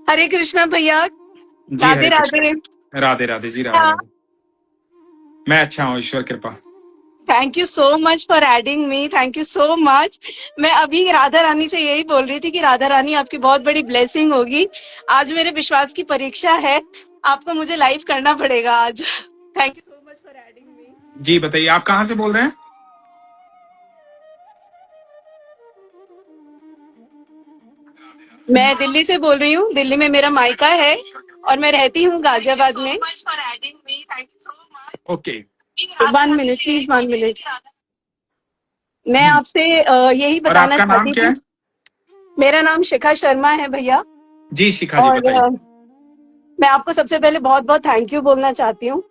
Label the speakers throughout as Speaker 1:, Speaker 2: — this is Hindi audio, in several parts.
Speaker 1: हरे कृष्णा भैया।
Speaker 2: जी
Speaker 1: राधे
Speaker 2: हरे
Speaker 1: राधे।
Speaker 2: कृष्ण। राधे राधे जी, राधे राधे। मैं अच्छा हूँ, ईश्वर कृपा।
Speaker 1: Thank you so much for adding me, thank you so much. मैं अभी राधा रानी से यही बोल रही थी कि राधा रानी आपकी बहुत बड़ी ब्लेसिंग होगी। आज मेरे विश्वास की परीक्षा है, आपको मुझे लाइव करना पड़ेगा आज। Thank you so much for adding me.
Speaker 2: जी बताइए, आप कहाँ से बोल रहे हैं?
Speaker 1: मैं दिल्ली से बोल रही हूँ, दिल्ली में मेरा मायका है और मैं रहती हूँ गाजियाबाद में।
Speaker 2: ओके।
Speaker 1: 1 minute please, 1 minute. मैं आपसे यही
Speaker 2: और
Speaker 1: बताना
Speaker 2: आपका नाम
Speaker 1: चाहती
Speaker 2: क्या
Speaker 1: थी।
Speaker 2: है?
Speaker 1: मेरा नाम शिखा शर्मा है भैया।
Speaker 2: जी शिखा जी
Speaker 1: और
Speaker 2: बताइए।
Speaker 1: मैं आपको सबसे पहले बहुत बहुत थैंक यू बोलना चाहती हूँ।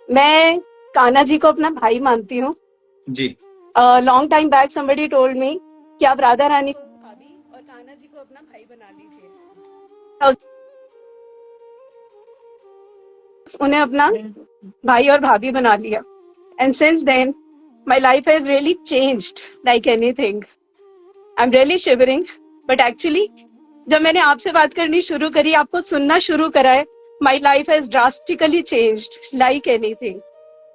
Speaker 1: मैं कान्हा जी को अपना भाई मानती हूँ।
Speaker 2: जी
Speaker 1: long time back somebody told me कि आप राधा रानी को भाभी और कान्हा जी को अपना भाई बना लीजिए। उन्हें अपना भाई और भाभी बना लिया। And since then my life has really changed like anything. I am really shivering. But actually जब मैंने आपसे बात करनी शुरू करी, आपको सुनना शुरू करा है, माई life has drastically changed like anything.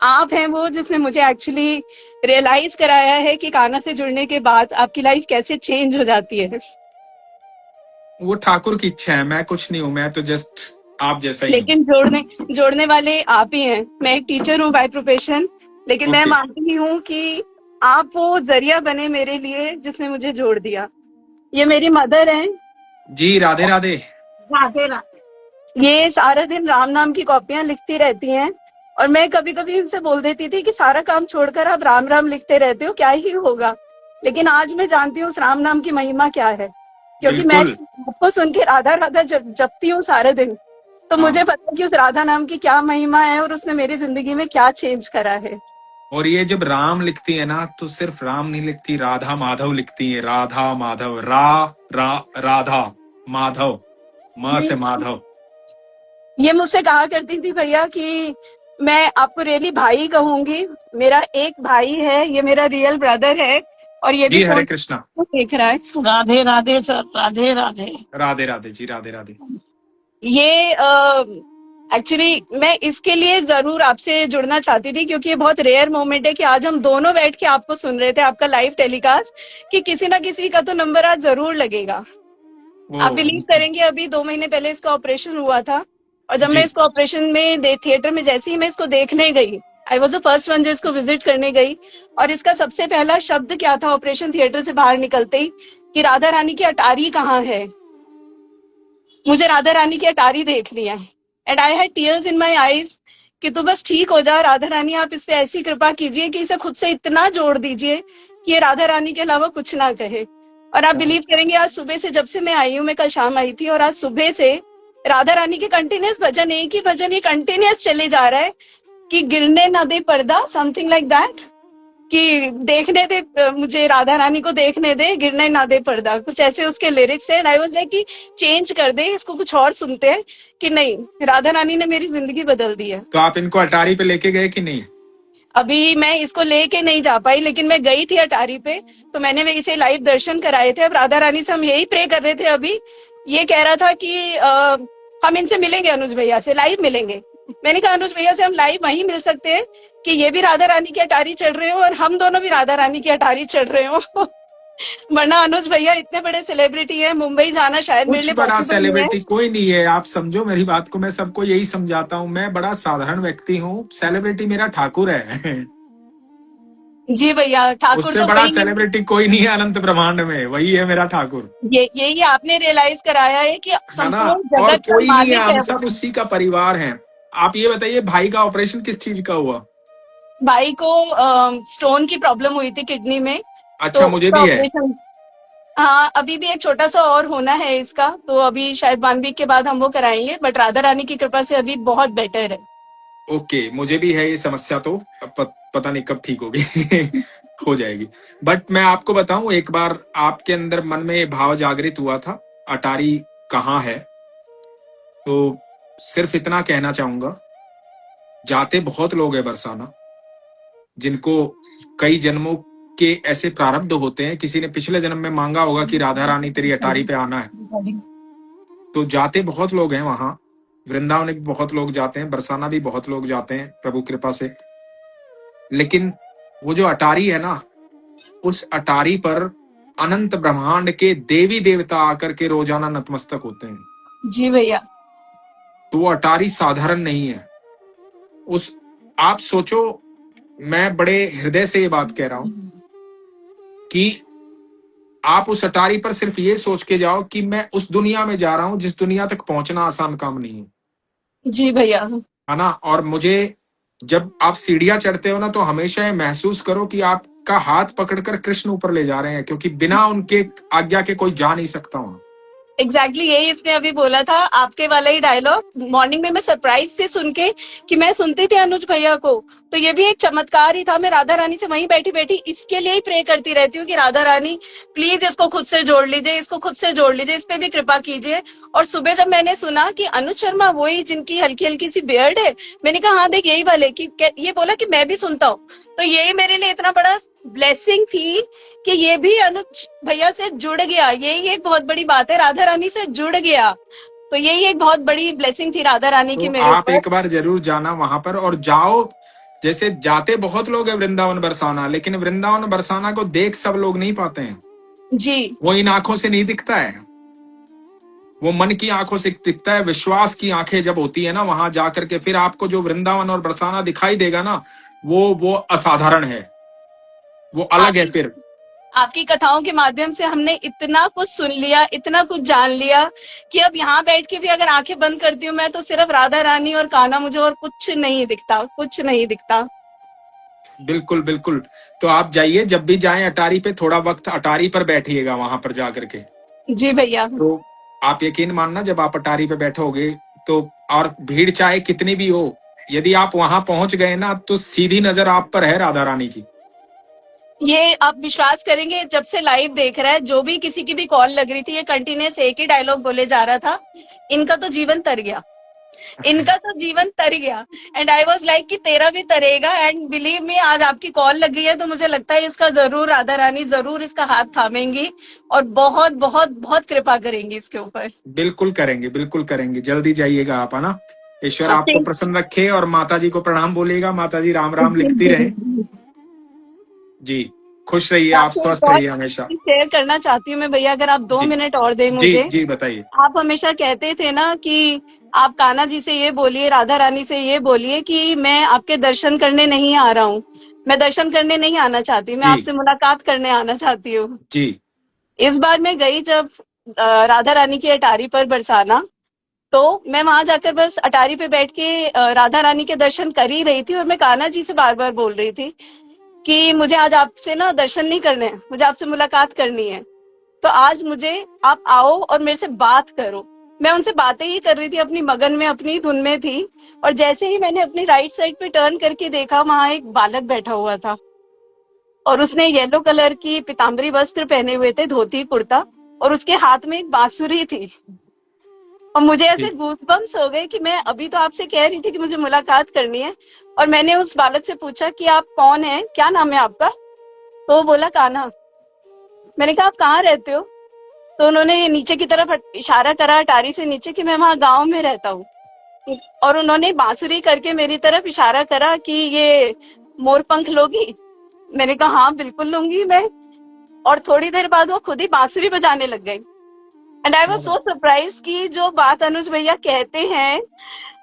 Speaker 1: आप हैं वो जिसने मुझे एक्चुअली रियलाइज कराया है कि कान्हा से जुड़ने के बाद आपकी लाइफ कैसे चेंज हो जाती है।
Speaker 2: वो ठाकुर की इच्छा है, मैं कुछ नहीं हूँ, मैं तो जस्ट आप जैसा ही हूँ।
Speaker 1: लेकिन जोड़ने वाले आप ही हैं। मैं एक टीचर हूँ बाय प्रोफेशन, लेकिन मैं
Speaker 2: ओके।
Speaker 1: मानती हूँ कि आप वो जरिया बने मेरे लिए जिसने मुझे जोड़ दिया। ये मेरी मदर है।
Speaker 2: जी राधे राधे।
Speaker 1: राधे राधे। ये सारा दिन राम नाम की कॉपियां लिखती रहती हैं और मैं कभी कभी इनसे बोल देती थी कि सारा काम छोड़कर आप राम राम लिखते रहते हो, क्या ही होगा। लेकिन आज मैं जानती हूँ उस राम नाम की महिमा क्या है, क्योंकि मैं
Speaker 2: बिल्कुल।
Speaker 1: आपको सुन के राधा राधा जपती हूँ सारे दिन। तो मुझे
Speaker 2: हाँ,
Speaker 1: पता है कि उस राधा नाम की क्या महिमा है और उसने मेरी जिंदगी में क्या चेंज करा है।
Speaker 2: और ये जब राम लिखती है ना, तो सिर्फ राम नहीं लिखती, राधा माधव लिखती है। राधा माधव, राधा माधव, माँ से माधव।
Speaker 1: ये मुझसे कहा करती थी भैया कि मैं आपको रियली भाई कहूंगी। मेरा एक भाई है, ये मेरा रियल ब्रदर है और ये भी
Speaker 2: जी हरे
Speaker 1: फोन
Speaker 2: कृष्णा।
Speaker 1: देख रहा है। राधे राधे सर, राधे राधे।
Speaker 2: राधे राधे जी, राधे राधे।
Speaker 1: ये एक्चुअली मैं इसके लिए जरूर आपसे जुड़ना चाहती थी, क्योंकि ये बहुत रेयर मोमेंट है कि आज हम दोनों बैठ के आपको सुन रहे थे, आपका लाइव टेलीकास्ट, कि किसी ना किसी का तो नंबर आज जरूर लगेगा। आप
Speaker 2: वो
Speaker 1: बिलीव करेंगे, अभी 2 महीने पहले इसका ऑपरेशन हुआ था और जब मैं
Speaker 2: जी
Speaker 1: इसको ऑपरेशन में थिएटर में जैसे ही मैं इसको देखने गई, I was the first one जो इसको विजिट करने गई, और इसका सबसे पहला शब्द क्या था ऑपरेशन थिएटर से बाहर निकलते ही, कि राधा रानी की अटारी कहाँ है। मुझे राधा रानी की अटारी देखनी है। And I had tears in my eyes कि तू बस ठीक हो जा राधा रानी, आप इस पे ऐसी कृपा कीजिए कि इसे खुद से इतना जोड़ दीजिए कि ये राधा रानी के अलावा कुछ ना कहे। और आप बिलीव करेंगे, आज सुबह से जब से मैं आई हूँ, मैं कल शाम आई थी, और आज सुबह से राधा रानी के कंटिन्यूस भजन, एक ही भजन ये कंटिन्यूस चले जा रहा है कि गिरने ना दे पर्दा, समथिंग लाइक दैट, कि देखने दे, मुझे राधा रानी को देखने दे, गिरने ना दे पर्दा, कुछ ऐसे उसके लिरिक्स है। आई वाज लाइक कि चेंज कर दे इसको, कुछ और सुनते हैं। कि नहीं, राधा रानी ने मेरी जिंदगी बदल दी है।
Speaker 2: तो आप इनको अटारी पे लेके गए कि नहीं?
Speaker 1: अभी मैं इसको लेके नहीं जा पाई, लेकिन मैं गई थी अटारी पे, तो मैंने इसे लाइव दर्शन कराए थे। अब राधा रानी से हम यही प्रे कर रहे थे। अभी ये कह रहा था कि हम इनसे मिलेंगे, अनुज भैया से लाइव मिलेंगे। मैंने कहा अनुज भैया से हम लाइव वहीं मिल सकते हैं कि ये भी राधा रानी की अटारी चढ़ रहे हो और हम दोनों भी राधा रानी की अटारी चढ़ रहे हो। वरना अनुज भैया इतने बड़े सेलिब्रिटी है, मुंबई जाना शायद मेरे
Speaker 2: कुछ
Speaker 1: लिए
Speaker 2: बड़ा
Speaker 1: पॉसिबल नहीं है।
Speaker 2: सेलिब्रिटी कोई नहीं है, आप समझो मेरी बात को। मैं सबको यही समझाता हूँ, मैं बड़ा साधारण व्यक्ति हूँ। सेलिब्रिटी मेरा ठाकुर है।
Speaker 1: जी भैया, ठाकुर
Speaker 2: उससे
Speaker 1: तो
Speaker 2: बड़ा
Speaker 1: वही है।
Speaker 2: सेलिब्रिटी कोई नहीं है अनंत ब्रह्मांड में, वही है मेरा ठाकुर।
Speaker 1: ये यही आपने रियलाइज कराया है कि
Speaker 2: है ना?
Speaker 1: संपूर्ण
Speaker 2: और
Speaker 1: जगत का
Speaker 2: कोई नहीं है,
Speaker 1: मालिक
Speaker 2: हम
Speaker 1: है वो।
Speaker 2: सब उसी का परिवार हैं। आप ये बताइए, भाई का ऑपरेशन किस चीज का हुआ?
Speaker 1: भाई को स्टोन की प्रॉब्लम हुई थी किडनी में, तो
Speaker 2: अच्छा, मुझे
Speaker 1: उसका
Speaker 2: भी है।
Speaker 1: ऑपरेशन। हाँ, अभी भी एक छोटा सा और होना है इसका, तो अभी शायद 1 वीक के बाद हम वो कराएंगे, बट राधा रानी की कृपा से अभी बहुत बेटर है।
Speaker 2: ओके, मुझे भी है ये समस्या, तो पता नहीं कब ठीक होगी। हो जाएगी। बट मैं आपको बताऊं, एक बार आपके अंदर मन में ये भाव जागृत हुआ था, अटारी कहाँ है, तो सिर्फ इतना कहना चाहूंगा, जाते बहुत लोग हैं बरसाना, जिनको कई जन्मों के ऐसे प्रारब्ध होते हैं। किसी ने पिछले जन्म में मांगा होगा कि राधा रानी तेरी अटारी पे आना है, तो जाते बहुत लोग हैं वहां, वृंदावन भी बहुत लोग जाते हैं, बरसाना भी बहुत लोग जाते हैं प्रभु कृपा से। लेकिन वो जो अटारी है ना, उस अटारी पर अनंत ब्रह्मांड के देवी देवता आकर के रोजाना नतमस्तक होते हैं।
Speaker 1: जी भैया।
Speaker 2: तो वो अटारी साधारण नहीं है। उस आप सोचो, मैं बड़े हृदय से ये बात कह रहा हूं कि आप उस अटारी पर सिर्फ ये सोच के जाओ कि मैं उस दुनिया में जा रहा हूं जिस दुनिया तक पहुंचना आसान काम नहीं है।
Speaker 1: जी भैया।
Speaker 2: है ना। और मुझे, जब आप सीढ़ियां चढ़ते हो ना, तो हमेशा ये महसूस करो कि आपका हाथ पकड़कर कृष्ण ऊपर ले जा रहे हैं, क्योंकि बिना उनके आज्ञा के कोई जा नहीं सकता वहां।
Speaker 1: एग्जैक्टली यही इसने अभी बोला था, आपके वाला ही डायलॉग। मॉर्निंग में मैं सरप्राइज से सुन के, कि मैं सुनती थी अनुज भैया को, तो ये भी एक चमत्कार ही था। मैं राधा रानी से वहीं बैठी बैठी इसके लिए ही प्रे करती रहती हूँ कि राधा रानी प्लीज इसको खुद से जोड़ लीजिए, इसको खुद से जोड़ लीजिए, इस पे भी कृपा कीजिए। और सुबह जब मैंने सुना कि अनुज शर्मा वही जिनकी हल्की हल्की सी बियर्ड है, मैंने कहा हाँ देख यही वाले, कि ये बोला कि मैं भी सुनता हूँ। तो यही मेरे लिए इतना बड़ा ब्लेसिंग थी कि ये भी अनुज भैया से जुड़ गया। यही एक बहुत बड़ी बात है, राधा रानी से जुड़ गया। तो यही एक बहुत बड़ी ब्लेसिंग थी राधा रानी की
Speaker 2: तो
Speaker 1: मेरे
Speaker 2: आप
Speaker 1: ऊपर।
Speaker 2: एक बार जरूर जाना वहां पर, और जाओ। जैसे जाते बहुत लोग हैं वृंदावन बरसाना, लेकिन वृंदावन बरसाना को देख सब लोग नहीं पाते हैं।
Speaker 1: जी।
Speaker 2: वो इन आंखों से नहीं दिखता है, वो मन की आंखों से दिखता है। विश्वास की आंखें जब होती है ना, वहां जाकर के फिर आपको जो वृंदावन और बरसाना दिखाई देगा ना, वो असाधारण है, वो अलग है
Speaker 1: आपकी
Speaker 2: फिर।
Speaker 1: आपकी कथाओं के माध्यम से हमने इतना कुछ सुन लिया, इतना कुछ जान लिया, कि अब यहाँ बैठ के भी अगर आंखें बंद करती हूँ मैं, तो सिर्फ राधा रानी और कान्हा मुझे, और कुछ नहीं दिखता, कुछ नहीं दिखता।
Speaker 2: बिल्कुल बिल्कुल। तो आप जाइए, जब भी जाएं अटारी पे, थोड़ा वक्त अटारी पर बैठिएगा वहां पर जाकर के।
Speaker 1: जी भैया।
Speaker 2: तो आप यकीन मानना, जब आप अटारी पे बैठोगे तो, और भीड़ चाहे कितनी भी हो, यदि आप वहां पहुंच गए ना, तो सीधी नजर आप पर है राधा रानी की।
Speaker 1: ये आप विश्वास करेंगे, जब से लाइव देख रहा है, जो भी किसी की भी कॉल लग रही थी, ये कंटिन्यूस एक ही डायलॉग बोले जा रहा था, इनका तो जीवन तर गया, इनका तो जीवन तर गया। एंड आई वाज लाइक कि तेरा भी तरेगा। एंड बिलीव मी, आज आपकी कॉल लगी है तो मुझे लगता है इसका जरूर राधा रानी जरूर इसका हाथ थामेंगी और बहुत बहुत बहुत कृपा करेंगी इसके ऊपर।
Speaker 2: बिल्कुल करेंगे, बिल्कुल करेंगे। जल्दी जाइएगा आप, है ना। ईश्वर
Speaker 1: हाँ,
Speaker 2: आपको प्रसन्न रखे, और माता जी को प्रणाम बोलिएगा। माता जी राम राम लिखती रहे। जी, खुश रहिए आप,
Speaker 1: आपसे एक
Speaker 2: स्वस्थ
Speaker 1: और
Speaker 2: रहिए हमेशा।
Speaker 1: शेयर करना चाहती हूँ मैं भैया, अगर आप दो
Speaker 2: जी
Speaker 1: मिनट और दें
Speaker 2: जी
Speaker 1: मुझे।
Speaker 2: जी, बताइए।
Speaker 1: आप हमेशा कहते थे ना कि आप कान्हा जी से ये बोलिए, राधा रानी से ये बोलिए कि मैं आपके दर्शन करने नहीं आ रहा हूँ, मैं दर्शन करने नहीं आना चाहती, मैं
Speaker 2: जी
Speaker 1: आपसे मुलाकात करने आना चाहती हूँ।
Speaker 2: जी
Speaker 1: इस बार मैं गई जब राधा रानी की अटारी पर बरसाना, तो मैं वहां जाकर बस अटारी पे बैठ के राधा रानी के दर्शन कर ही रही थी, और मैं कान्हा जी से बार बार बोल रही थी कि मुझे आज आपसे ना दर्शन नहीं करने हैं, मुझे आपसे मुलाकात करनी है। तो आज मुझे आप आओ और मेरे से बात करो। मैं उनसे बातें ही कर रही थी, अपनी मगन में, अपनी धुन में थी। और जैसे ही मैंने अपनी राइट साइड पे टर्न करके देखा, वहां एक बालक बैठा हुआ था, और उसने येलो कलर की पीताम्बरी वस्त्र पहने हुए थे, धोती कुर्ता, और उसके हाथ में एक बांसुरी थी। और मुझे ऐसे
Speaker 2: जी
Speaker 1: गूज़बम्प्स हो गए कि मैं अभी तो आपसे कह रही थी कि मुझे मुलाकात करनी है। और मैंने उस बालक से पूछा कि आप कौन हैं, क्या नाम है आपका? तो वो बोला कान्हा। मैंने कहा आप कहाँ रहते हो? तो उन्होंने नीचे की तरफ इशारा करा, अटारी से नीचे, कि मैं वहां गांव में रहता हूँ। और उन्होंने बांसुरी करके मेरी तरफ इशारा करा कि ये मोर पंख लोगी? मैंने कहा हाँ बिल्कुल लूंगी मैं। और थोड़ी देर बाद वो खुद ही बांसुरी बजाने लग गई। And I was so surprise कि जो बात अनुज भैया कहते हैं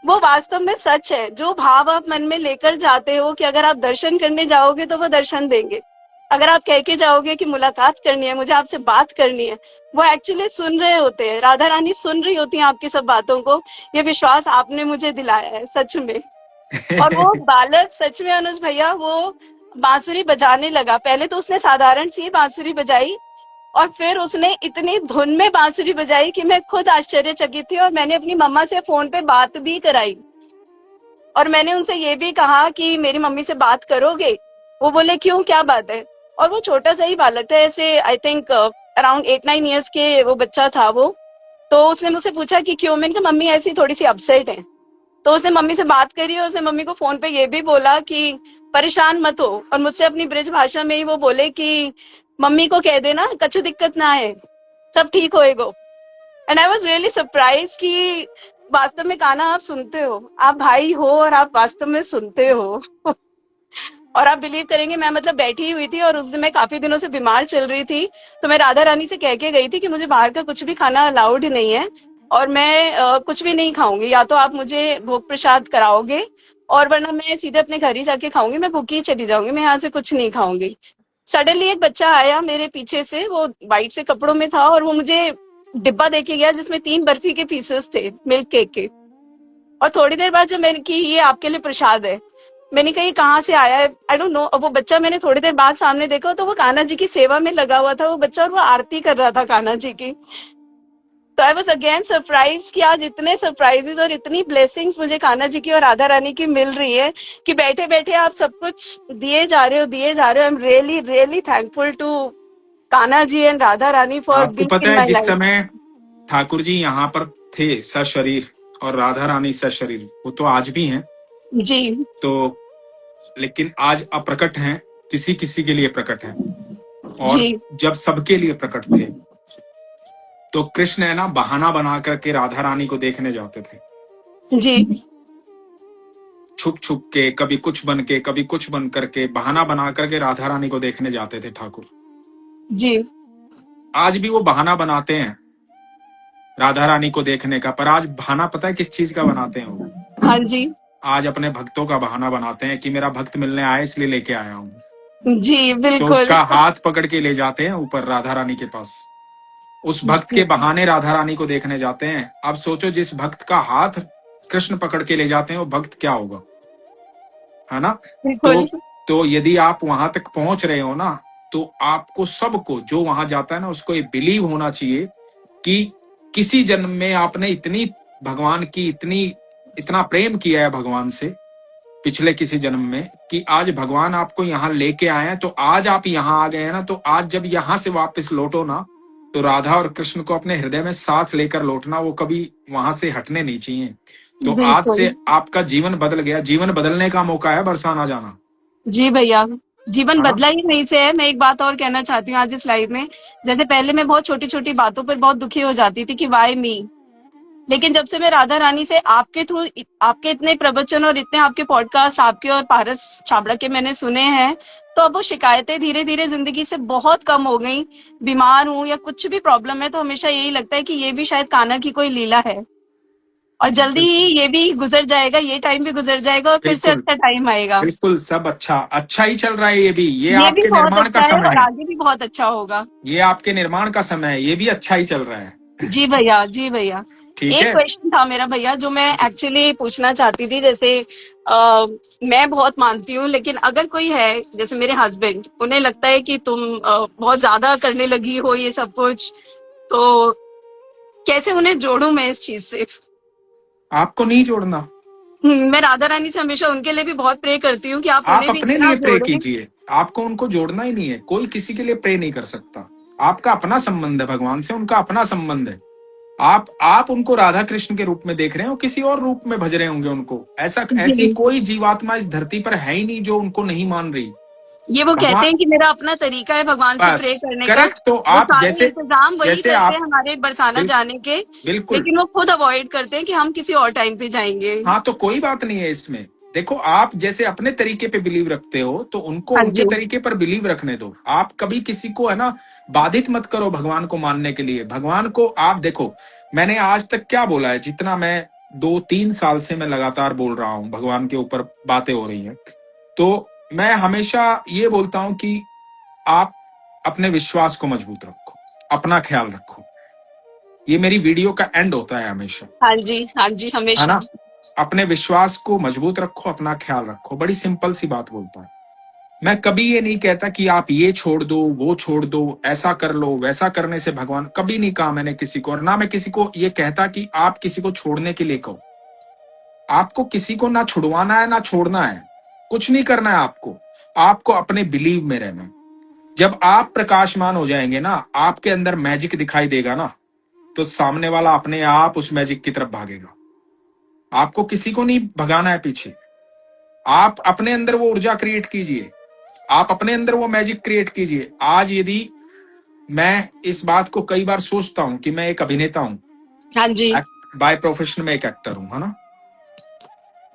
Speaker 1: वो वास्तव में सच है। जो भाव आप मन में लेकर जाते हो कि अगर आप दर्शन करने जाओगे तो वो दर्शन देंगे, अगर आप कह के जाओगे कि मुलाकात करनी है, मुझे आपसे बात करनी है, वो एक्चुअली सुन रहे होते हैं। राधा रानी सुन रही होती हैं आपकी सब बातों को। ये विश्वास आपने मुझे दिलाया है सच में। और वो बालक सच में अनुज भैया, वो बांसुरी बजाने लगा। पहले तो उसने साधारण सी बांसुरी बजाई, और फिर उसने इतनी धुन में बांसुरी बजाई कि मैं खुद आश्चर्यचकित थी। और मैंने अपनी मम्मा से फोन पे बात भी कराई, और मैंने उनसे ये भी कहा कि मेरी मम्मी से बात करोगे? वो बोले क्यों, क्या बात है? और वो छोटा सा ही बालक था, ऐसे आई थिंक अराउंड 8-9 ईयर्स के वो बच्चा था वो। तो उसने मुझसे पूछा कि क्यों? मैंने कहा मम्मी ऐसी थोड़ी सी अपसेट है। तो उसने मम्मी से बात करी, और उसने मम्मी को फोन पे ये भी बोला कि परेशान मत हो। और मुझसे अपनी ब्रिज भाषा में ही वो बोले कि मम्मी को कह देना कछु दिक्कत ना है, सब ठीक होएगो। And I was really surprise कि वास्तव में गाना आप सुनते हो, आप भाई हो और आप वास्तव में सुनते हो। और आप बिलीव करेंगे, मैं मतलब बैठी हुई थी और उस दिन मैं काफी दिनों से बीमार चल रही थी, तो मैं राधा रानी से कह के गई थी कि मुझे बाहर का कुछ भी खाना अलाउड नहीं है और मैं कुछ भी नहीं खाऊंगी, या तो आप मुझे भोग प्रसाद कराओगे और वरना मैं सीधे अपने घर ही जाके खाऊंगी, मैं भूखी ही चली जाऊंगी, मैं यहाँ से कुछ नहीं खाऊंगी। सडनली एक बच्चा आया मेरे पीछे से, वो वाइट से कपड़ों में था और वो मुझे डिब्बा देके गया जिसमें 3 बर्फी के पीसेस थे मिल्क केक के। और थोड़ी देर बाद जब मैंने कि ये आपके लिए प्रसाद है, मैंने कहा ये कहाँ से आया है, आई डोंट नो। अब वो बच्चा मैंने थोड़ी देर बाद सामने देखा तो वो कान्हा जी की सेवा में लगा हुआ था वो बच्चा, और वो आरती कर रहा था कान्हा जी की। तो आई वाज अगेन सरप्राइज कि आज इतने सरप्राइजेस और इतनी ब्लेसिंग्स मुझे कान्हा जी की और राधा रानी की मिल रही है कि बैठे बैठे आप सब कुछ दिए जा रहे हो, दिए जा रहे हो। I am really really thankful to Kanha ji and Radha Rani for
Speaker 2: आपको
Speaker 1: बीइंग
Speaker 2: पता
Speaker 1: इन
Speaker 2: है
Speaker 1: माय
Speaker 2: जिस
Speaker 1: लाइफ।
Speaker 2: समय ठाकुर जी यहाँ पर थे सशरीर और राधा रानी सशरीर, वो तो आज भी हैं,
Speaker 1: जी
Speaker 2: तो लेकिन आज अप्रकट हैं, किसी किसी के लिए प्रकट हैं। और
Speaker 1: जी
Speaker 2: जब सबके लिए प्रकट थे तो कृष्ण है ना बहाना बना करके राधा रानी को देखने जाते थे,
Speaker 1: जी
Speaker 2: छुप छुप के, कभी कुछ बन के कभी कुछ बन करके, बहाना बना करके राधा रानी को देखने जाते थे ठाकुर।
Speaker 1: जी
Speaker 2: आज भी वो बहाना बनाते हैं राधा रानी को देखने का, पर आज बहाना पता है किस चीज का बनाते हैं वो?
Speaker 1: हाँ जी
Speaker 2: आज अपने भक्तों का बहाना बनाते हैं कि मेरा भक्त मिलने आए इसलिए लेके आया हूँ।
Speaker 1: जी
Speaker 2: तो
Speaker 1: बिल्कुल।
Speaker 2: उसका हाथ पकड़ के ले जाते हैं ऊपर राधा रानी के पास, उस भक्त
Speaker 1: जी
Speaker 2: के बहाने राधा रानी को देखने जाते हैं। अब सोचो जिस भक्त का हाथ कृष्ण पकड़ के ले जाते हैं वो भक्त क्या होगा, है ना? तो
Speaker 1: बिल्कुल।
Speaker 2: तो यदि आप वहां तक पहुंच रहे हो ना, तो आपको सबको जो वहां जाता है ना उसको ये बिलीव होना चाहिए कि किसी जन्म में आपने इतनी भगवान की इतना प्रेम किया है भगवान से पिछले किसी जन्म में, कि आज भगवान आपको यहाँ लेके आए हैं। तो आज आप यहाँ आ गए हैं ना, तो आज जब यहाँ से वापस लौटो ना, तो राधा और कृष्ण को अपने हृदय में साथ लेकर लौटना, वो कभी वहां से हटने नहीं चाहिए। तो आज
Speaker 1: बिल्कुल
Speaker 2: से आपका जीवन बदल गया, जीवन बदलने का मौका है, बरसाना जाना,
Speaker 1: जी भैया, जीवन
Speaker 2: है ना?
Speaker 1: बदला ही वहीं से है। मैं एक बात और कहना चाहती हूँ आज इस लाइव में। जैसे पहले मैं बहुत छोटी छोटी बातों पर बहुत दुखी हो जाती थी कि वाई मी, लेकिन जब से मैं राधा रानी से आपके थ्रू, आपके इतने प्रवचन और इतने आपके पॉडकास्ट आपके और पारस छाबड़ा के मैंने सुने हैं, तो अब वो शिकायतें धीरे धीरे जिंदगी से बहुत कम हो गई। बीमार हूँ या कुछ भी प्रॉब्लम है तो हमेशा यही लगता है कि ये भी शायद कान्हा की कोई लीला है, और जल्दी ही
Speaker 2: बिल्कुल
Speaker 1: ये भी गुजर जाएगा, ये टाइम भी गुजर जाएगा और फिर से
Speaker 2: बिल्कुल
Speaker 1: अच्छा टाइम आएगा।
Speaker 2: बिल्कुल, सब अच्छा अच्छा ही चल रहा है। ये भी, ये
Speaker 1: ये भी
Speaker 2: आपके
Speaker 1: बहुत
Speaker 2: निर्माण का
Speaker 1: अच्छा है
Speaker 2: समय
Speaker 1: और
Speaker 2: है,
Speaker 1: आगे भी बहुत अच्छा होगा।
Speaker 2: ये आपके निर्माण का समय है, ये भी अच्छा ही चल रहा है।
Speaker 1: जी भैया, जी भैया।
Speaker 2: ठीक
Speaker 1: एक
Speaker 2: है।
Speaker 1: क्वेश्चन था मेरा भैया जो मैं एक्चुअली पूछना चाहती थी। जैसे मैं बहुत मानती हूँ, लेकिन अगर कोई है जैसे मेरे हस्बैंड, उन्हें लगता है कि तुम बहुत ज्यादा करने लगी हो ये सब कुछ, तो कैसे उन्हें जोड़ूं मैं इस चीज से?
Speaker 2: आपको नहीं जोड़ना,
Speaker 1: मैं राधा रानी से हमेशा उनके लिए भी बहुत प्रे करती हूँ कि आप
Speaker 2: आप
Speaker 1: उन्हें भी
Speaker 2: अपने
Speaker 1: इतना
Speaker 2: लिए प्रे
Speaker 1: जोड़ें।
Speaker 2: कीजिए, आपको उनको जोड़ना ही नहीं है। कोई किसी के लिए प्रे नहीं कर सकता, आपका अपना संबंध है भगवान से, उनका अपना संबंध है। आप उनको राधा कृष्ण के रूप में देख रहे हो, किसी और रूप में भज रहे होंगे उनको। ऐसी
Speaker 1: जी,
Speaker 2: कोई जीवात्मा इस धरती पर है ही नहीं जो उनको नहीं मान रही।
Speaker 1: ये वो कहते
Speaker 2: भगवान,
Speaker 1: हैं कि मेरा अपना तरीका है भगवान से
Speaker 2: बस
Speaker 1: प्रे करने का।
Speaker 2: करेक्ट। तो
Speaker 1: वो
Speaker 2: आप
Speaker 1: सारे
Speaker 2: जैसे
Speaker 1: इंतजाम वही
Speaker 2: जैसे
Speaker 1: करते
Speaker 2: आप
Speaker 1: हैं हमारे बरसाना
Speaker 2: बिल,
Speaker 1: जाने के,
Speaker 2: बिल्कुल,
Speaker 1: लेकिन वो खुद अवॉइड करते हैं कि हम किसी और टाइम पे जाएंगे।
Speaker 2: हाँ, तो कोई बात नहीं है इसमें। देखो, आप जैसे अपने तरीके पे बिलीव रखते हो तो उनको
Speaker 1: हाँ
Speaker 2: उनके
Speaker 1: जी
Speaker 2: तरीके पर बिलीव रखने दो। आप कभी किसी को है ना बाधित मत करो भगवान को मानने के लिए। भगवान को आप देखो, मैंने आज तक क्या बोला है, जितना मैं 2-3 साल से मैं लगातार बोल रहा हूं, भगवान के ऊपर बातें हो रही हैं, तो मैं हमेशा ये बोलता हूं कि आप अपने विश्वास को मजबूत रखो, अपना ख्याल रखो। ये मेरी वीडियो का एंड होता है हमेशा,
Speaker 1: हाँ जी हाँ जी,
Speaker 2: है
Speaker 1: हमेशा।
Speaker 2: ना? अपने विश्वास को मजबूत रखो, अपना ख्याल रखो। बड़ी सिंपल सी बात बोलता हूं। मैं कभी ये नहीं कहता कि आप ये छोड़ दो, वो छोड़ दो, ऐसा कर लो, वैसा करने से भगवान, कभी नहीं कहा मैंने किसी को। और ना मैं किसी को ये कहता कि आप किसी को छोड़ने के लिए कहो। आपको किसी को ना छुड़वाना है ना छोड़ना है, कुछ नहीं करना है आपको। आपको अपने बिलीव में रहना है। जब आप प्रकाशमान हो जाएंगे ना, आपके अंदर मैजिक दिखाई देगा ना, तो सामने वाला अपने आप उस मैजिक की तरफ भागेगा। आपको किसी को नहीं भगाना है पीछे। आप अपने अंदर वो ऊर्जा क्रिएट कीजिए, आप अपने अंदर वो मैजिक क्रिएट कीजिए। आज यदि मैं इस बात को कई बार सोचता हूं कि मैं एक अभिनेता हूं,
Speaker 1: हाँ जी।
Speaker 2: बाय प्रोफेशन में एक एक्टर हूं, है ना।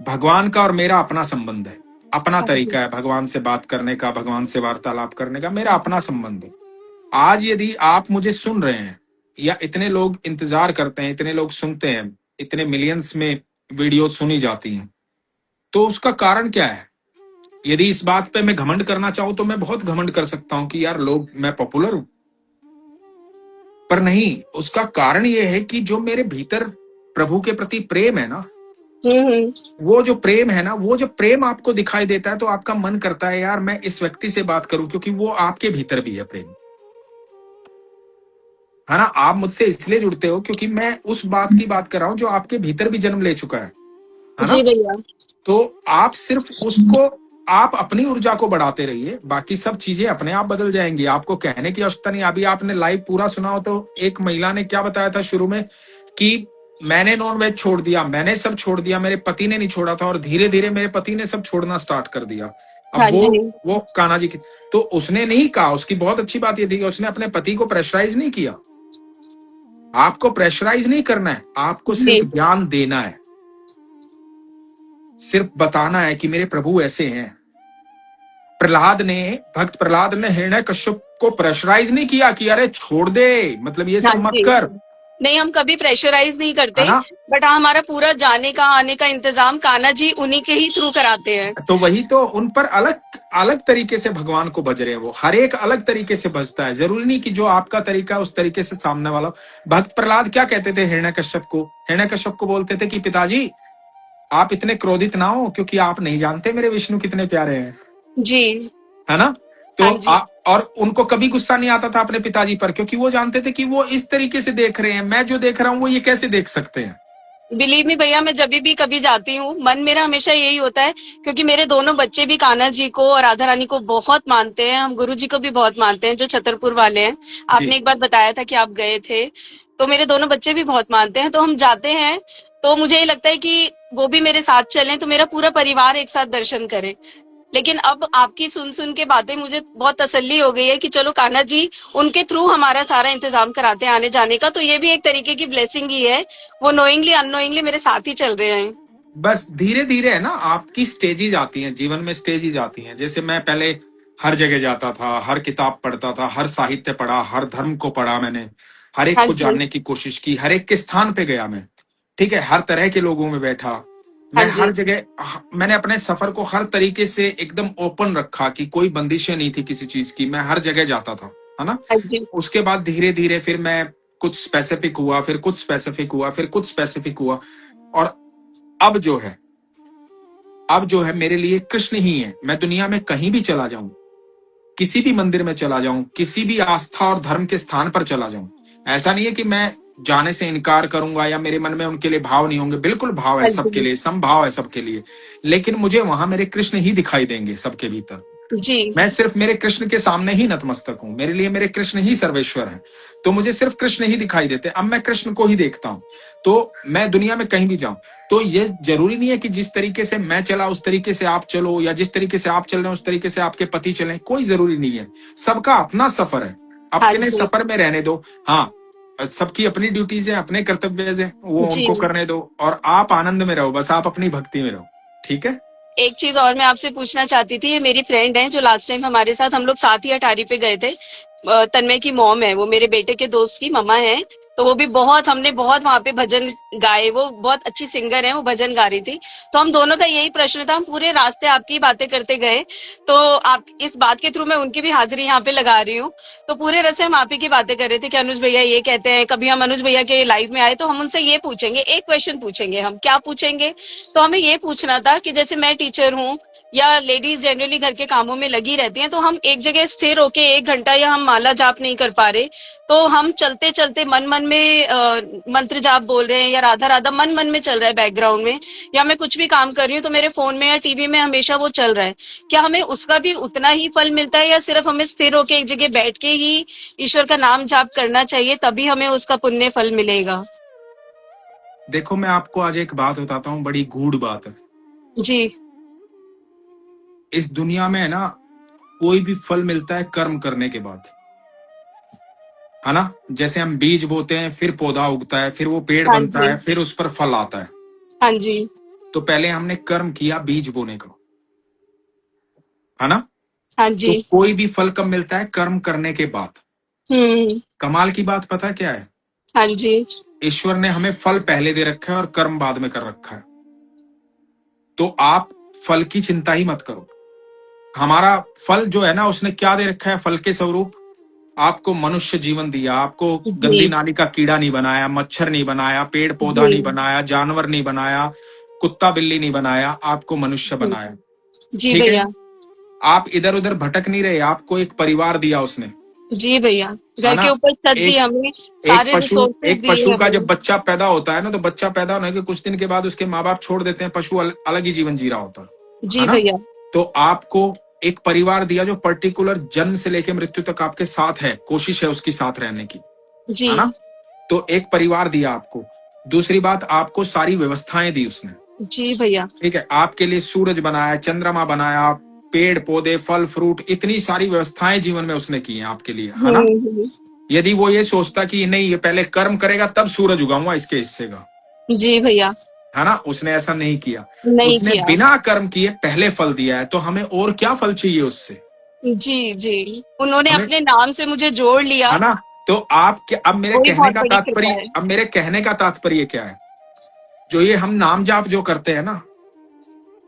Speaker 2: भगवान का और मेरा अपना संबंध है, अपना
Speaker 1: हाँ जी।
Speaker 2: तरीका है भगवान से बात करने का, भगवान से वार्तालाप करने का, मेरा अपना संबंध है। आज यदि आप मुझे सुन रहे हैं या इतने लोग इंतजार करते हैं, इतने लोग सुनते हैं, इतने मिलियंस में वीडियो सुनी जाती हैं, तो उसका कारण क्या है? यदि इस बात पे मैं घमंड करना चाहूं तो मैं बहुत घमंड कर सकता हूं कि यार लोग, मैं पॉपुलर हूं, पर नहीं, उसका कारण यह है कि जो मेरे भीतर प्रभु के प्रति प्रेम है ना,
Speaker 1: हम्म।
Speaker 2: वो जो प्रेम है ना, वो जो प्रेम आपको दिखाई देता है तो आपका मन करता है यार मैं इस व्यक्ति से बात करूं, क्योंकि वो आपके भीतर भी है प्रेम, है ना। आप मुझसे इसलिए जुड़ते हो क्योंकि मैं उस बात की बात कर रहा हूं जो आपके भीतर भी जन्म ले चुका है ना।
Speaker 1: जी भैया।
Speaker 2: तो आप सिर्फ उसको, आप अपनी ऊर्जा को बढ़ाते रहिए, बाकी सब चीजें अपने आप बदल जाएंगी। आपको कहने की आवश्यकता नहीं। अभी आपने लाइव पूरा सुना हो तो एक महिला ने क्या बताया था शुरू में कि मैंने नॉनवेज छोड़ दिया, मैंने सब छोड़ दिया, मेरे पति ने नहीं छोड़ा था, और धीरे धीरे मेरे पति ने सब छोड़ना स्टार्ट कर दिया। अब
Speaker 1: हाँ जी।
Speaker 2: वो कान्हा जी की, तो उसने नहीं कहा, उसकी बहुत अच्छी बात ये थी कि उसने अपने पति को प्रेशराइज नहीं किया। आपको प्रेशराइज नहीं करना है, आपको
Speaker 1: जी।
Speaker 2: सिर्फ ज्ञान देना है, सिर्फ बताना है कि मेरे प्रभु ऐसे हैं। भक्त प्रहलाद ने हिरण्य कश्यप को प्रेशराइज नहीं किया कि अरे छोड़ दे, मतलब ये
Speaker 1: हाँ
Speaker 2: सब मत
Speaker 1: जी।
Speaker 2: कर,
Speaker 1: नहीं, हम कभी प्रेशराइज नहीं
Speaker 2: है
Speaker 1: करते।
Speaker 2: ना।
Speaker 1: बट हाँ, हमारा पूरा जाने का आने का इंतजाम कान्हा जी उन्हीं के ही थ्रू कराते हैं।
Speaker 2: तो वही तो, उन पर अलग अलग तरीके से भगवान को बज रहे हैं, वो हर एक अलग तरीके से बजता है। जरूरी नहीं कि जो आपका तरीका है उस तरीके से सामने वाला। भक्त प्रहलाद क्या कहते थे हिरण्यकश्यप को? हिरण्यकश्यप को बोलते थे कि पिताजी आप इतने क्रोधित ना हो, क्योंकि आप नहीं जानते मेरे विष्णु कितने प्यारे हैं,
Speaker 1: जी।
Speaker 2: है ना। तो
Speaker 1: हाँ जी।
Speaker 2: और उनको कभी गुस्सा नहीं आता था अपने पिताजी पर, क्योंकि वो जानते थे कि वो इस तरीके से देख रहे हैं, मैं जो देख रहा हूं वो ये कैसे देख सकते हैं।
Speaker 1: बिलीव मी भैया, मैं जब भी कभी जाती हूँ, मन मेरा हमेशा यही होता है, क्योंकि मेरे दोनों बच्चे भी कान्हा जी को और राधा रानी को बहुत मानते हैं। हम गुरु जी को भी बहुत मानते हैं, जो छतरपुर वाले हैं।
Speaker 2: जी।
Speaker 1: आपने एक बार बताया था कि आप गए थे, तो मेरे दोनों बच्चे भी बहुत मानते हैं। तो हम जाते हैं, तो मुझे ये लगता है कि वो भी मेरे साथ चलें, तो मेरा पूरा परिवार एक साथ दर्शन करे। लेकिन अब आपकी सुन सुन के बातें मुझे बहुत तसल्ली हो गई है कि चलो कान्हा जी उनके थ्रू हमारा सारा इंतजाम कराते हैं आने जाने का, तो ये भी एक तरीके की ब्लेसिंग ही है। वो नोइंगली अननोइंगली मेरे साथ ही चल रहे हैं।
Speaker 2: बस धीरे धीरे है ना, आपकी स्टेजेज आती हैं जीवन में, स्टेजेज आती हैं। जैसे मैं पहले हर जगह जाता था, हर किताब पढ़ता था, हर साहित्य पढ़ा, हर धर्म को पढ़ा मैंने, हर एक
Speaker 1: हाँ
Speaker 2: को
Speaker 1: जी।
Speaker 2: जानने की कोशिश की, हर एक के स्थान पे गया मैं, ठीक है, हर तरह के लोगों में बैठा
Speaker 1: हाँ
Speaker 2: मैं,
Speaker 1: जी।
Speaker 2: हर जगह मैंने अपने सफर को हर तरीके से एकदम ओपन रखा कि कोई बंदिशें नहीं थी किसी चीज की, मैं हर जगह जाता था, है ना।
Speaker 1: हाँ जी।
Speaker 2: उसके बाद धीरे धीरे फिर मैं कुछ स्पेसिफिक हुआ, फिर कुछ स्पेसिफिक हुआ, फिर कुछ स्पेसिफिक हुआ, और अब जो है, अब जो है मेरे लिए कृष्ण ही है। मैं दुनिया में कहीं भी चला जाऊं, किसी भी मंदिर में चला जाऊं, किसी भी आस्था और धर्म के स्थान पर चला जाऊं, ऐसा नहीं है कि मैं जाने से इनकार करूंगा या मेरे मन में उनके लिए भाव नहीं होंगे। बिल्कुल भाव है
Speaker 1: हाँ
Speaker 2: सबके
Speaker 1: जी।
Speaker 2: लिए, समभाव है सबके लिए, लेकिन मुझे वहां मेरे कृष्ण ही दिखाई देंगे सबके भीतर।
Speaker 1: जी।
Speaker 2: मैं सिर्फ मेरे कृष्ण के सामने ही नतमस्तक हूं, मेरे लिए मेरे कृष्ण ही सर्वेश्वर है, तो मुझे सिर्फ कृष्ण ही दिखाई देते। अब मैं कृष्ण को ही देखता हूं, तो मैं दुनिया में कहीं भी जाऊं, तो ये जरूरी नहीं है कि जिस तरीके से मैं चला उस तरीके से आप चलो, या जिस तरीके से आप चल रहे हैं उस तरीके से आपके पति चले, कोई जरूरी नहीं है। सबका अपना सफर है,
Speaker 1: हाँ
Speaker 2: अपने
Speaker 1: जी।
Speaker 2: सफर में रहने दो। हाँ, सबकी अपनी ड्यूटीज है, अपने कर्तव्य है, वो
Speaker 1: जी।
Speaker 2: उनको करने दो, और आप आनंद में रहो, बस आप अपनी भक्ति में रहो, ठीक है।
Speaker 1: एक चीज और मैं आपसे पूछना चाहती थी। ये मेरी फ्रेंड है जो लास्ट टाइम हमारे साथ, हम लोग साथ ही अटारी पे गए थे। तन्मय की मॉम है, वो मेरे बेटे के दोस्त की मम्मा है। तो वो भी बहुत, हमने बहुत वहां पे भजन गाए। वो बहुत अच्छी सिंगर है, वो भजन गा रही थी। तो हम दोनों का यही प्रश्न था, हम पूरे रास्ते आपकी बातें करते गए। तो आप इस बात के थ्रू मैं उनकी भी हाजिरी यहाँ पे लगा रही हूँ। तो पूरे रास्ते हम आप ही की बातें कर रहे थे कि अनुज भैया ये कहते हैं। कभी हम अनुज भैया के लाइव में आए तो हम उनसे ये पूछेंगे, एक क्वेश्चन पूछेंगे। हम क्या पूछेंगे? तो हमें ये पूछना था कि जैसे मैं टीचर हूँ, या लेडीज जनरली घर के कामों में लगी रहती हैं, तो हम एक जगह स्थिर होके 1 घंटा या हम माला जाप नहीं कर पा रहे, तो हम चलते चलते मन मन में मंत्र जाप बोल रहे हैं, या राधा राधा मन मन में चल रहा है बैकग्राउंड में, या मैं कुछ भी काम कर रही हूँ तो मेरे फोन में या टीवी में हमेशा वो चल रहा है। क्या हमें उसका भी उतना ही फल मिलता है, या सिर्फ हमें स्थिर होके एक जगह बैठ के ही ईश्वर का नाम जाप करना चाहिए, तभी हमें उसका पुण्य फल मिलेगा?
Speaker 2: देखो मैं आपको आज एक बात बताता हूँ, बड़ी गूढ़ बात है।
Speaker 1: जी।
Speaker 2: इस दुनिया में है ना, कोई भी फल मिलता है कर्म करने के बाद। है ना। जैसे हम बीज बोते हैं, फिर पौधा उगता है, फिर वो पेड़
Speaker 1: हाँ
Speaker 2: बनता
Speaker 1: जी।
Speaker 2: है, फिर उस पर फल आता है।
Speaker 1: हाँ जी।
Speaker 2: तो पहले हमने कर्म किया बीज बोने का, है ना।
Speaker 1: हाँ
Speaker 2: तो
Speaker 1: जी।
Speaker 2: कोई भी फल कब मिलता है? कर्म करने के बाद।
Speaker 1: हम्म।
Speaker 2: कमाल की बात पता क्या है?
Speaker 1: हाँ जी।
Speaker 2: ईश्वर ने हमें फल पहले दे रखा है और कर्म बाद में कर रखा है। तो आप फल की चिंता ही मत करो। हमारा फल जो है ना, उसने क्या दे रखा है? फल के स्वरूप आपको मनुष्य जीवन दिया, आपको गंदी
Speaker 1: जी।
Speaker 2: नाली का कीड़ा नहीं बनाया, मच्छर नहीं बनाया, पेड़ पौधा
Speaker 1: जी।
Speaker 2: नहीं बनाया, जानवर नहीं बनाया, कुत्ता बिल्ली नहीं बनाया, आपको मनुष्य
Speaker 1: जी।
Speaker 2: बनाया।
Speaker 1: जी
Speaker 2: ठीक है।
Speaker 1: भैया।
Speaker 2: आप इधर उधर भटक नहीं रहे, आपको एक परिवार दिया उसने,
Speaker 1: जी भैया।
Speaker 2: है
Speaker 1: घर
Speaker 2: ना।
Speaker 1: के ऊपर छत दी
Speaker 2: एक
Speaker 1: हमें,
Speaker 2: एक
Speaker 1: सारे
Speaker 2: पशु
Speaker 1: रिसोर्सेज
Speaker 2: एक
Speaker 1: दिए
Speaker 2: पशु का जब
Speaker 1: हमें।
Speaker 2: बच्चा पैदा होता है ना, तो बच्चा पैदा होने के कुछ दिन के बाद उसके माँ बाप छोड़ देते हैं, पशु अलग ही जीवन जी रहा होता है
Speaker 1: जी
Speaker 2: ना।
Speaker 1: भैया।
Speaker 2: तो आपको एक परिवार दिया जो पर्टिकुलर जन्म से लेकर मृत्यु तक आपके साथ है, कोशिश है उसकी साथ रहने की,
Speaker 1: जी।
Speaker 2: है ना। तो एक परिवार दिया आपको। दूसरी बात, आपको सारी व्यवस्थाएं दी उसने।
Speaker 1: जी भैया।
Speaker 2: ठीक है। आपके लिए सूरज बनाया, चंद्रमा बनाया, पेड़ पौधे फल फ्रूट, इतनी सारी व्यवस्थाएं जीवन में उसने की हैं आपके लिए, है ना।
Speaker 1: हम्म।
Speaker 2: यदि वो ये सोचता कि नहीं, ये पहले कर्म करेगा तब सूरज उगाऊंगा इसके हिस्से का,
Speaker 1: जी भैया।
Speaker 2: है ना, उसने ऐसा नहीं किया।
Speaker 1: नहीं
Speaker 2: उसने
Speaker 1: किया।
Speaker 2: बिना कर्म किए पहले फल दिया है, तो हमें और क्या फल चाहिए उससे?
Speaker 1: जी। जी। उन्होंने
Speaker 2: हमें,
Speaker 1: अपने नाम से मुझे जोड़ लिया।
Speaker 2: है ना। तो आप क्या, अब मेरे
Speaker 1: वही
Speaker 2: कहने
Speaker 1: बहुत
Speaker 2: का
Speaker 1: बड़ी कृपा
Speaker 2: तात्पर्य,
Speaker 1: है।
Speaker 2: अब मेरे कहने का तात्पर्य क्या है? जो ये हम नाम जाप जो करते हैं ना,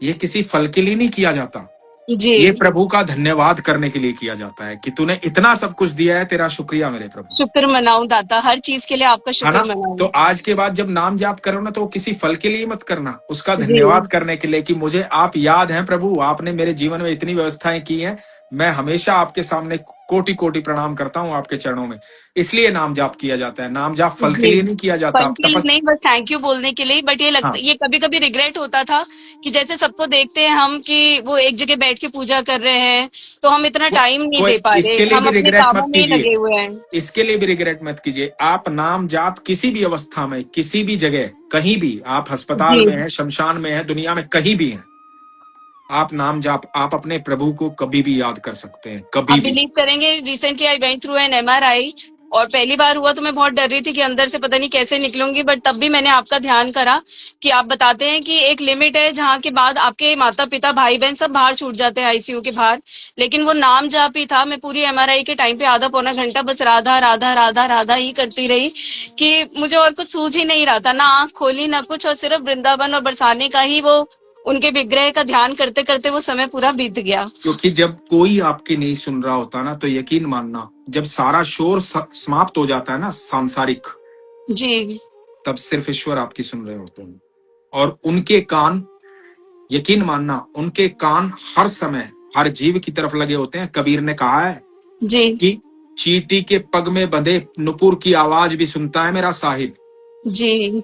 Speaker 2: ये किसी फल के लिए नहीं किया जाता।
Speaker 1: जी।
Speaker 2: ये प्रभु का धन्यवाद करने के लिए किया जाता है कि तूने इतना सब कुछ दिया है, तेरा शुक्रिया मेरे प्रभु,
Speaker 1: शुक्र मनाऊं दाता, हर चीज के लिए आपका
Speaker 2: है ना।
Speaker 1: शुक्र
Speaker 2: तो
Speaker 1: मनाऊं।
Speaker 2: आज के बाद जब नाम जाप करो ना, तो वो किसी फल के लिए मत करना, उसका
Speaker 1: जी।
Speaker 2: धन्यवाद करने के लिए कि मुझे आप याद हैं प्रभु, आपने मेरे जीवन में इतनी व्यवस्थाएं की हैं, मैं हमेशा आपके सामने कोटि कोटि प्रणाम करता हूँ आपके चरणों में। इसलिए नाम जाप किया जाता है, नाम जाप फल के
Speaker 1: जी।
Speaker 2: लिए नहीं किया जाता।
Speaker 1: फल
Speaker 2: आप
Speaker 1: के लिए नहीं, बस थैंक यू बोलने के लिए। बट
Speaker 2: हाँ,
Speaker 1: ये कभी कभी रिग्रेट होता था कि जैसे सबको देखते हैं हम कि वो एक जगह बैठ के पूजा कर रहे हैं, तो हम इतना टाइम नहीं
Speaker 2: कोई
Speaker 1: दे पा रहे,
Speaker 2: इसके लिए
Speaker 1: हम
Speaker 2: भी
Speaker 1: अपने
Speaker 2: रिग्रेट
Speaker 1: कामों
Speaker 2: मत
Speaker 1: में ही
Speaker 2: कीजिए,
Speaker 1: लगे हुए हैं।
Speaker 2: इसके लिए भी रिग्रेट मत कीजिए। आप नाम जाप किसी भी अवस्था में, किसी भी जगह, कहीं भी, आप अस्पताल
Speaker 1: जी।
Speaker 2: में हैं, शमशान में हैं, दुनिया में कहीं भी हैं, आप नाम जाप, आप अपने प्रभु को कभी भी याद कर सकते हैं, कभी
Speaker 1: आप
Speaker 2: भी।
Speaker 1: बिलीव करेंगे, recently I went through an MRI, और पहली बार हुआ तो मैं बहुत डर रही थी कि अंदर से पता नहीं कैसे निकलूंगी, बट तब भी मैंने आपका ध्यान करा कि आप बताते हैं कि एक लिमिट है जहाँ के बाद आपके माता पिता भाई बहन सब बाहर छूट जाते हैं ICU के बाहर, लेकिन वो नाम जाप ही था। मैं पूरी MRI के टाइम पे आधा पौना घंटा बस राधा राधा राधा राधा ही करती रही कि मुझे और कुछ सूझ ही नहीं रहा था, ना आंख खोली ना कुछ, और सिर्फ वृंदावन और बरसाने का ही वो उनके विग्रह का ध्यान करते करते वो समय पूरा बीत गया।
Speaker 2: क्योंकि जब कोई आपकी नहीं सुन रहा होता ना, तो यकीन मानना, जब सारा शोर समाप्त हो जाता है ना सांसारिक,
Speaker 1: जी।
Speaker 2: तब सिर्फ ईश्वर आपकी सुन रहे होते हैं। और उनके कान, यकीन मानना, उनके कान हर समय हर जीव की तरफ लगे होते हैं। कबीर ने कहा है
Speaker 1: जी।
Speaker 2: कि चींटी के पग में बंधे नुपुर की आवाज भी सुनता है मेरा साहिब,
Speaker 1: जी।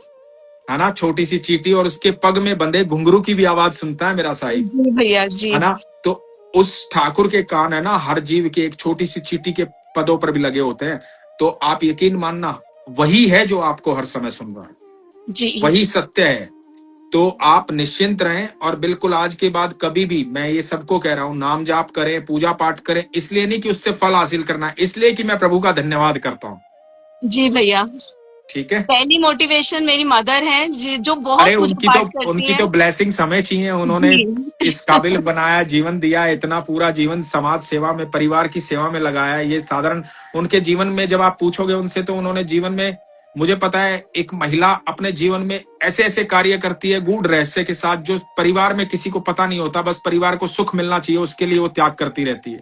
Speaker 2: है ना। छोटी सी चींटी और उसके पग में बंधे घुंघरू की भी आवाज सुनता है मेरा साहिब,
Speaker 1: जी भैया। जी।
Speaker 2: है ना। तो उस ठाकुर के कान, है ना, हर जीव के एक छोटी सी चींटी के पदों पर भी लगे होते हैं। तो आप यकीन मानना, वही है जो आपको हर समय सुन रहा है,
Speaker 1: जी।
Speaker 2: वही सत्य है। तो आप निश्चिंत रहें, और बिल्कुल आज के बाद कभी भी, मैं ये सबको कह रहा हूं, नाम जाप करें, पूजा पाठ करें, इसलिए नहीं कि उससे फल हासिल करना है, इसलिए कि मैं प्रभु का धन्यवाद करता हूं।
Speaker 1: जी भैया।
Speaker 2: ठीक है।
Speaker 1: पहली मोटिवेशन मेरी मदर है जो
Speaker 2: अरे
Speaker 1: बहुत पूजा पाठ करती
Speaker 2: उनकी
Speaker 1: हैं।
Speaker 2: तो ब्लेसिंग्स हमें चाहिए, उन्होंने
Speaker 1: जी।
Speaker 2: इस काबिल बनाया, जीवन दिया, इतना पूरा जीवन समाज सेवा में, परिवार की सेवा में लगाया। ये साधारण उनके जीवन में जब आप पूछोगे उनसे, तो उन्होंने जीवन में, मुझे पता है, एक महिला अपने जीवन में ऐसे ऐसे कार्य करती है गूढ़ रहस्य के साथ, जो परिवार में किसी को पता नहीं होता, बस परिवार को सुख मिलना चाहिए, उसके लिए वो त्याग करती रहती है।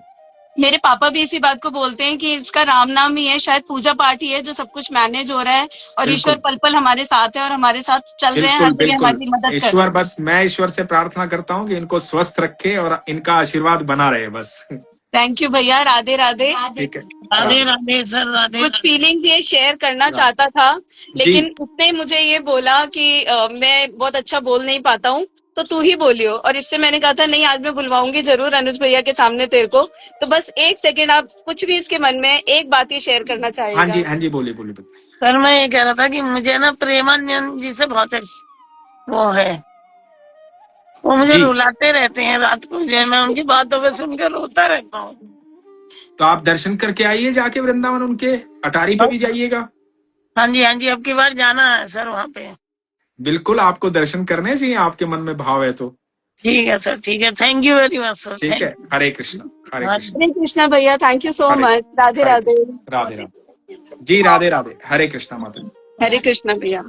Speaker 1: मेरे पापा भी इसी बात को बोलते हैं कि इसका राम नाम ही है, शायद पूजा पाठ ही है जो सब कुछ मैनेज हो रहा है, और ईश्वर
Speaker 2: बिल्कुल
Speaker 1: पल पल हमारे साथ है और हमारे साथ चल रहे हैं, हर
Speaker 2: बिल्कुल
Speaker 1: जगह
Speaker 2: बिल्कुल।
Speaker 1: हमारी मदद कर रहे
Speaker 2: ईश्वर,
Speaker 1: हैं।
Speaker 2: बस मैं ईश्वर से प्रार्थना करता हूँ कि इनको स्वस्थ रखे और इनका आशीर्वाद बना रहे बस।
Speaker 1: थैंक यू भैया। राधे राधे।
Speaker 2: ठीक है।
Speaker 1: राधे राधे सर। राधे। कुछ फीलिंग्स ये शेयर करना चाहता था,
Speaker 2: जी,
Speaker 1: लेकिन उसने मुझे ये बोला कि मैं बहुत अच्छा बोल नहीं पाता हूँ, तो तू ही बोलियो, और इससे मैंने कहा था नहीं, आज मैं बुलवाऊंगी जरूर अनुज भैया के सामने तेरे को। तो बस एक सेकेंड, आप कुछ भी इसके मन में एक बात ये शेयर करना
Speaker 2: हाँ
Speaker 1: चाहेगा।
Speaker 2: जी, हाँ जी, बोलिए बोलिए बोलिए।
Speaker 1: सर मैं ये कह रहा था कि मुझे ना प्रेमानंद जी से बहुत वो है, वो मुझे
Speaker 2: जी,
Speaker 1: रुलाते रहते हैं रात को, जो है मैं उनकी बातों पे सुनकर रोता रहता हूँ।
Speaker 2: तो आप दर्शन करके आइए जाके वृंदावन, उनके अटारी पे भी जाइएगा।
Speaker 3: हाँ जी, हाँ जी, अब की बार जाना है सर वहाँ पे।
Speaker 2: बिल्कुल, आपको दर्शन करने चाहिए, आपके मन में भाव है तो।
Speaker 3: ठीक है सर, ठीक है, thank you very much sir,
Speaker 2: ठीक है,
Speaker 3: थैंक
Speaker 2: हरे कृष्णा, हरे
Speaker 3: हाँ
Speaker 2: कृष्णा,
Speaker 1: हरे कृष्णा भैया, thank you so
Speaker 2: Hare
Speaker 1: much. Radhe
Speaker 2: Hare
Speaker 1: Radhe.
Speaker 2: Krishna, Radhe Radhe ji, Radhe Radhe, Hare Krishna माता जी।
Speaker 1: हरे कृष्णा भैया।